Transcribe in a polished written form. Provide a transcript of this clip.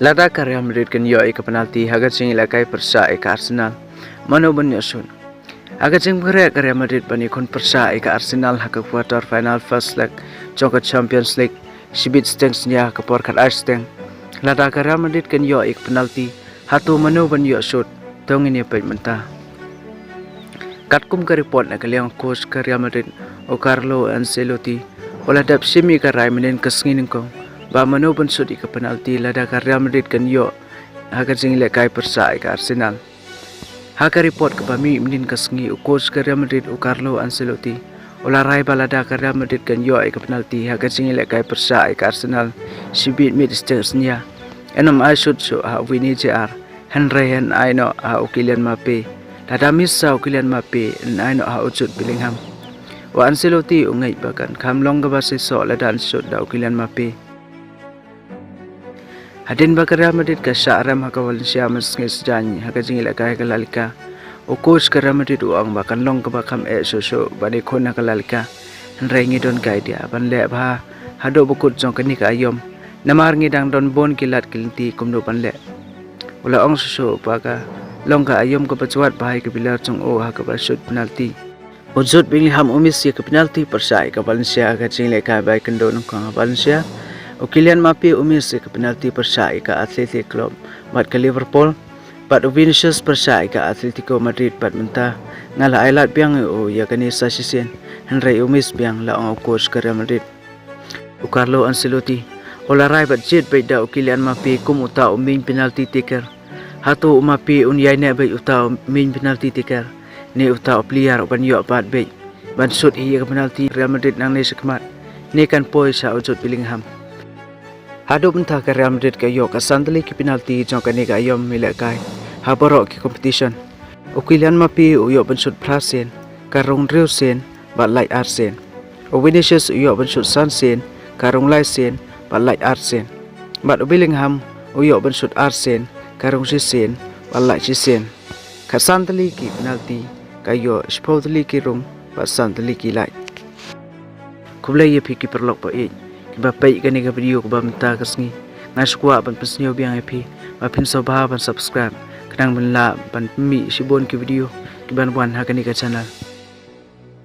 Lada ka Real Madrid kan yo ke penalti haga sing ilakai persa ke Arsenal. Mano ban ynshut. Haga sing bere ke Real Madrid bani kon persa ke Arsenal haga quarter final first leg jongka Champions League. Sibit stengsnya ke porkat Arsenal. Lada ka Real Madrid kan yo ke penalti. Hato mano ban ynshut. Tong ini pai mentah. Katkum ke report na kaliang coach ke Real Madrid o Carlo Ancelotti. Ola dap simi ka rai menen kesngin kong. Ba mano ban shot ke penalti lada ka Real Madrid kan yo haga sing ilakai persa ke Arsenal. Haga report ke bami menen kesngi o coach ke Real Madrid o Carlo Ancelotti. Ola rai balada ka Real Madrid kan yo ke penalti haga sing ilakai persa ke Arsenal. Sibit mid stengsnya. Enam ynshut so ha Vini JR. Henry hen aino ha Kylian Mbappe. Lada misa Kylian Mbappe en aino ha ujut Bellingham. Wa Ancelotti ungai bakan kam long ke base so lada ynshut da Kylian Mbappe. Hadin bakar Real Madrid ka Sya'ram haka Valencia mesngi sejanyi haka jingil ka La Liga. O coach ke Real Madrid uang bakan long ke bakam so bani kon haka La Liga. Henry ngidon kai dia ban le ba hado bukut jong kani ka ayom. Namar ngidang don bon kilat kilinti kumdo ban le. Ula ong so baka long ka ayom ke pacuat bahai ke bilar jong o haka ba shoot penalti. Ujut Bellingham umis ke penalti persai ke Valencia haka jingil ka bai kendo nong Valencia. Kylian Mbappe umis ke penalti persai ke Athletic Club bat ke Liverpool bat Vinicius persai ke Atletico Madrid bat mentah ngala ailat biang o ya kani sasisen Henry umis biang la on coach ke Real Madrid Carlo Ancelotti ola rai bat jet baida Kylian Mbappe kum uta min penalti taker Hato Mbappe un yai ne bai uta min penalti taker ne uta player ban yo bat bai ban shot hi ke penalti Real Madrid nang ne sekmat ne kan poi sa ujut Bellingham. Hado mentah ke Real Madrid ke yo ka sandali ki penalti jong kani ka ayom milakai ha borok ki competition. Kylian Mbappe yo ban shot prasen karong real sen ba like arsen. Vinicius yo ban shot sansen karong lai sen ba like arsen. Bat Bellingham yo ban shot arsen karong sisen ba like sisen. Ka sandali ki penalti ka yo sportly ki rong ba sandali ki like. Kublai ye pi ki perlok ba Mbappe kani ka video ko ba menta kasngi ngasukwa ban pesnyo biang epi ba pin so ba ban subscribe kanang ban la ban mi sibon ki video ki ban wan ha kani ka channel.